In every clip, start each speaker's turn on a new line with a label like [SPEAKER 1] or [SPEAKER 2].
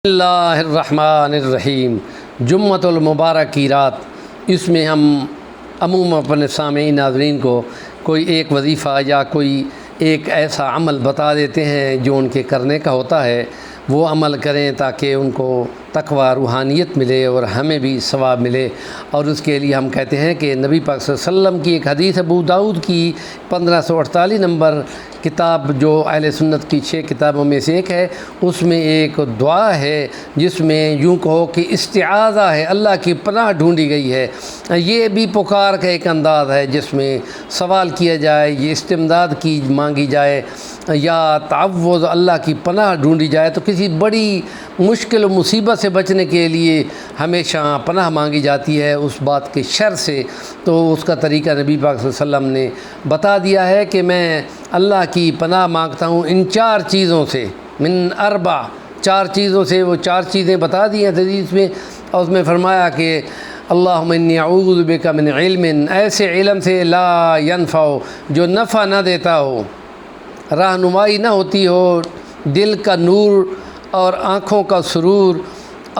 [SPEAKER 1] اللہ الرحمن الرحیم۔ جمعۃ المبارک کی رات، اس میں ہم عموماً اپنے سامعین ناظرین کو کوئی ایک وظیفہ یا کوئی ایک ایسا عمل بتا دیتے ہیں جو ان کے کرنے کا ہوتا ہے، وہ عمل کریں تاکہ ان کو تقوی روحانیت ملے اور ہمیں بھی ثواب ملے۔ اور اس کے لیے ہم کہتے ہیں کہ نبی پاک صلی اللہ علیہ وسلم کی ایک حدیث ابو داؤد کی 1548 نمبر کتاب، جو اہل سنت کی 6 کتابوں میں سے ایک ہے، اس میں ایک دعا ہے جس میں یوں کہو کہ استعاذہ ہے، اللہ کی پناہ ڈھونڈی گئی ہے۔ یہ بھی پکار کا ایک انداز ہے جس میں سوال کیا جائے، یہ استمداد کی مانگی جائے یا تعوذ، اللہ کی پناہ ڈھونڈی جائے۔ تو کسی بڑی مشکل و مصیبت سے بچنے کے لیے ہمیشہ پناہ مانگی جاتی ہے اس بات کے شر سے۔ تو اس کا طریقہ نبی پاک صلی اللہ علیہ وسلم نے بتا دیا ہے کہ میں اللہ کی پناہ مانگتا ہوں ان 4 چیزوں سے، من اربع، 4 چیزوں سے۔ وہ 4 چیزیں بتا دی ہیں حدیث میں، اور اس میں فرمایا کہ اللہم انی اعوذ بک من علم، ایسے علم سے لا ینفع، جو نفع نہ دیتا ہو، رہنمائی نہ ہوتی ہو، دل کا نور اور آنکھوں کا سرور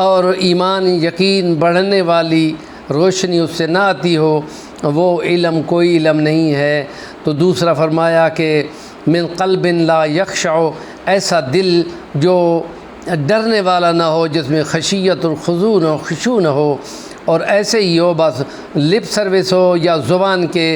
[SPEAKER 1] اور ایمان یقین بڑھنے والی روشنی اس سے نہ آتی ہو، وہ علم کوئی علم نہیں ہے۔ تو دوسرا فرمایا کہ من قلب لا یخشع، ایسا دل جو ڈرنے والا نہ ہو، جس میں خشیت اور خشوع نہ ہو، اور ایسے ہی ہو بس لپ سروس ہو یا زبان کے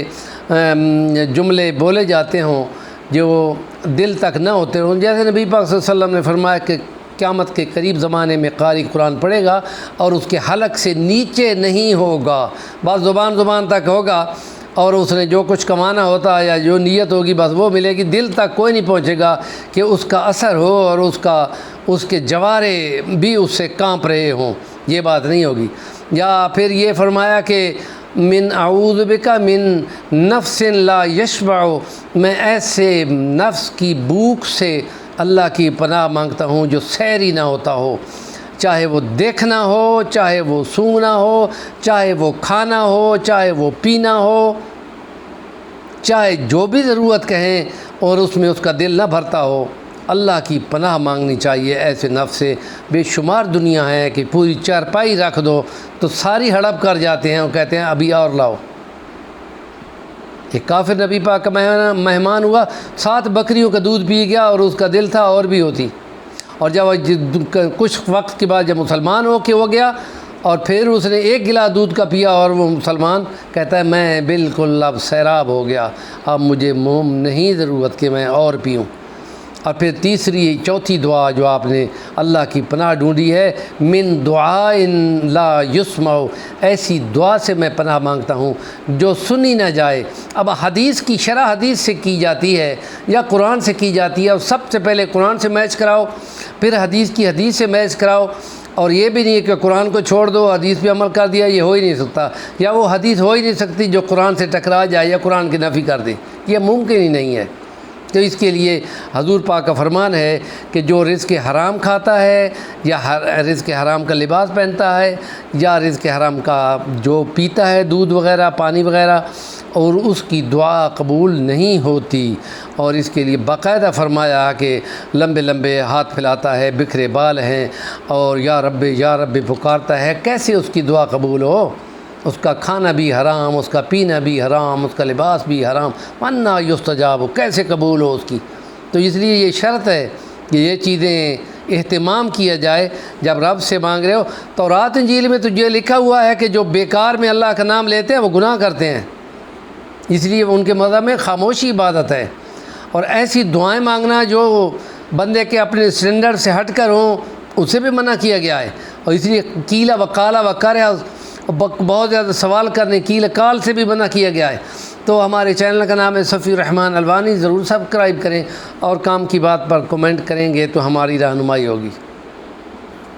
[SPEAKER 1] جملے بولے جاتے ہوں جو دل تک نہ ہوتے ہوں۔ جیسے نبی پاک صلی اللہ علیہ وسلم نے فرمایا کہ قیامت کے قریب زمانے میں قاری قرآن پڑھے گا اور اس کے حلق سے نیچے نہیں ہوگا، بس زبان تک ہوگا، اور اس نے جو کچھ کمانا ہوتا ہے یا جو نیت ہوگی بس وہ ملے گی، دل تک کوئی نہیں پہنچے گا کہ اس کا اثر ہو اور اس کے جوارے بھی اس سے کانپ رہے ہوں، یہ بات نہیں ہوگی۔ یا پھر یہ فرمایا کہ من اعوذ بک من نفس لا یشبع، میں ایسے نفس کی بھوک سے اللہ کی پناہ مانگتا ہوں جو سیری نہ ہوتا ہو، چاہے وہ دیکھنا ہو، چاہے وہ سونگنا ہو، چاہے وہ کھانا ہو، چاہے وہ پینا ہو، چاہے جو بھی ضرورت کہیں، اور اس میں اس کا دل نہ بھرتا ہو۔ اللہ کی پناہ مانگنی چاہیے ایسے نفس سے۔ بے شمار دنیا ہے کہ پوری چارپائی رکھ دو تو ساری ہڑپ کر جاتے ہیں اور کہتے ہیں ابھی اور لاؤ۔ ایک کافر نبی پاک کا مہمان ہوا، 7 بکریوں کا دودھ پی گیا اور اس کا دل تھا اور بھی ہوتی، اور جب کچھ وقت کے بعد جب مسلمان ہو کے ہو گیا اور پھر اس نے 1 گلاس دودھ کا پیا اور وہ مسلمان کہتا ہے میں بالکل اب سیراب ہو گیا، اب مجھے نہیں ضرورت کہ میں اور پیوں۔ اور پھر تیسری چوتھی دعا جو آپ نے اللہ کی پناہ ڈھونڈی ہے، من دعاء لا یسمع، ایسی دعا سے میں پناہ مانگتا ہوں جو سنی نہ جائے۔ اب حدیث کی شرح حدیث سے کی جاتی ہے یا قرآن سے کی جاتی ہے، اور سب سے پہلے قرآن سے میچ کراؤ، پھر حدیث کی حدیث سے میچ کراؤ، اور یہ بھی نہیں کہ قرآن کو چھوڑ دو حدیث پہ عمل کر دیا، یہ ہو ہی نہیں سکتا، یا وہ حدیث ہو ہی نہیں سکتی جو قرآن سے ٹکرا جائے یا قرآن کی نفی کر دے، یہ ممکن ہی نہیں ہے۔ تو اس کے لیے حضور پاک کا فرمان ہے کہ جو رزق حرام کھاتا ہے یا رزق حرام کا لباس پہنتا ہے یا رزق حرام کا جو پیتا ہے دودھ وغیرہ پانی وغیرہ، اور اس کی دعا قبول نہیں ہوتی۔ اور اس کے لیے باقاعدہ فرمایا کہ لمبے لمبے ہاتھ پھیلاتا ہے، بکھرے بال ہیں، اور یا رب پکارتا ہے، کیسے اس کی دعا قبول ہو؟ اس کا کھانا بھی حرام، اس کا پینا بھی حرام، اس کا لباس بھی حرام، انا یستجاب، کیسے قبول ہو اس کی؟ تو اس لیے یہ شرط ہے کہ یہ چیزیں اہتمام کیا جائے جب رب سے مانگ رہے ہو۔ تورات انجیل میں تو یہ لکھا ہوا ہے کہ جو بیکار میں اللہ کا نام لیتے ہیں وہ گناہ کرتے ہیں، اس لیے ان کے مذہب میں خاموشی عبادت ہے۔ اور ایسی دعائیں مانگنا جو بندے کے اپنے اسٹینڈرڈ سے ہٹ کر ہوں، اسے بھی منع کیا گیا ہے۔ اور اس لیے قیل وقال وقرہ، بہت زیادہ سوال کرنے قیل قال سے بھی منع کیا گیا ہے۔ تو ہمارے چینل کا نام ہے صفی الرحمن الوانی، ضرور سبسکرائب کریں، اور کام کی بات پر کمنٹ کریں گے تو ہماری رہنمائی ہوگی۔